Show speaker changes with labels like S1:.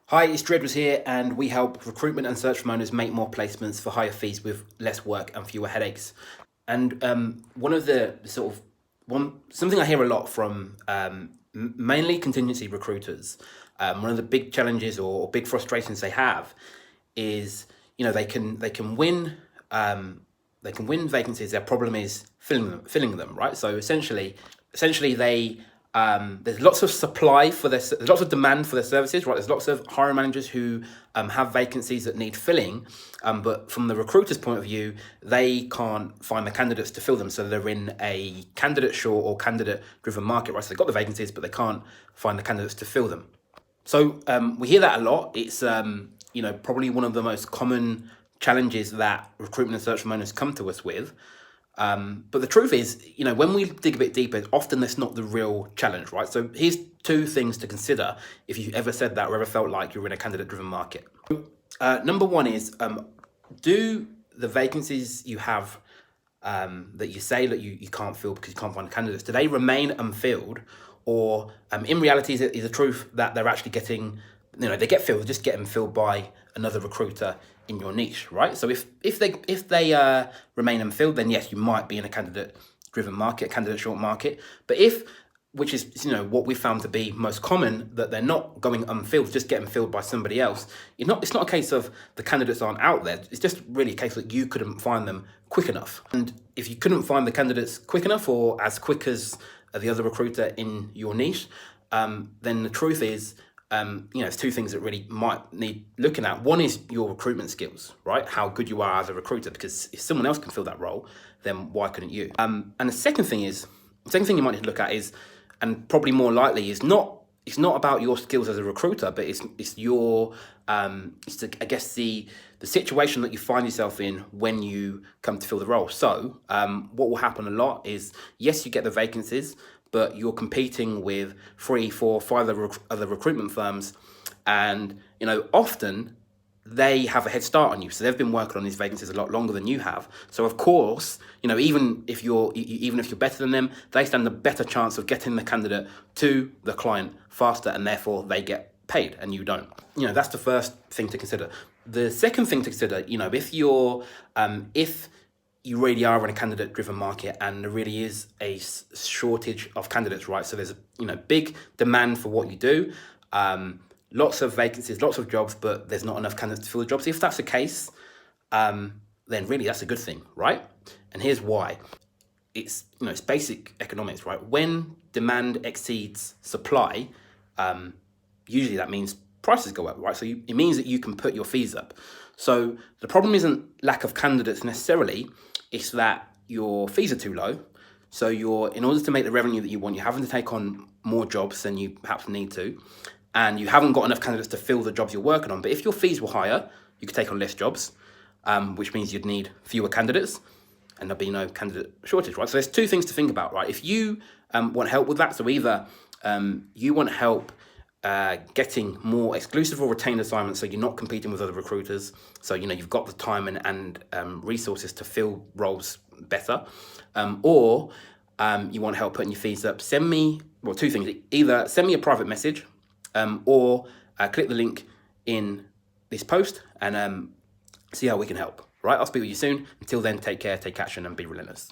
S1: Hi, it's Dredwas here, and we help recruitment and search firm owners make more placements for higher fees with less work and fewer headaches. And one of the something I hear a lot from mainly contingency recruiters, one of the big challenges or big frustrations they have is they can win vacancies. Their problem is filling them, right? So essentially they there's lots of supply for there's lots of demand for their services, right? There's lots of hiring managers who have vacancies that need filling, but from the recruiter's point of view, they can't find the candidates to fill them, so they're in a candidate short or candidate driven market, right? So they've got the vacancies, but they can't find the candidates to fill them. So we hear that a lot. It's probably one of the most common challenges that recruitment and search firm owners come to us with. But the truth is, when we dig a bit deeper, often that's not the real challenge, right? So here's two things to consider if you've ever said that or ever felt like you're in a candidate-driven market. Number one is, do the vacancies you have that you say that you can't fill because you can't find the candidates, do they remain unfilled? Or in reality, is the truth that they're actually getting, they get filled, just get them filled by another recruiter in your niche, right? So if they remain unfilled, then yes, you might be in a candidate-driven market, candidate short market. But which is what we found to be most common, that they're not going unfilled, just getting filled by somebody else. It's not a case of the candidates aren't out there. It's just really a case that you couldn't find them quick enough. And if you couldn't find the candidates quick enough, or as quick as the other recruiter in your niche, then the truth is, it's two things that really might need looking at. One is your recruitment skills, right? How good you are as a recruiter, because if someone else can fill that role, then why couldn't you? And the second thing you might need to look at is, and probably more likely, it's not about your skills as a recruiter, but it's your I guess the situation that you find yourself in when you come to fill the role. So what will happen a lot is, yes, you get the vacancies, but you're competing with 3, 4, 5 other recruitment firms, and often they have a head start on you, so they've been working on these vacancies a lot longer than you have. So of course, even if you're better than them, they stand a better chance of getting the candidate to the client faster, and therefore they get paid and you don't. That's the first thing to consider. The second thing to consider, if you really are in a candidate-driven market and there really is a shortage of candidates, right? So there's a big demand for what you do. Lots of vacancies, lots of jobs, but there's not enough candidates to fill the jobs. If that's the case, then really that's a good thing, right? And here's why. It's basic economics, right? When demand exceeds supply, usually that means prices go up, right? So it means that you can put your fees up. So the problem isn't lack of candidates necessarily, it's that your fees are too low. So in order to make the revenue that you want, you're having to take on more jobs than you perhaps need to, and you haven't got enough candidates to fill the jobs you're working on. But if your fees were higher, you could take on less jobs, which means you'd need fewer candidates, and there'll be no candidate shortage, right? So there's two things to think about, right? If you want help with that, so either you want help getting more exclusive or retained assignments, so you're not competing with other recruiters, so you've got the time and resources to fill roles better, or you want help putting your fees up, send me, well, two things. Either send me a private message, or click the link in this post and see how we can help. Right, I'll speak with you soon. Until then, take care, take action, and be relentless.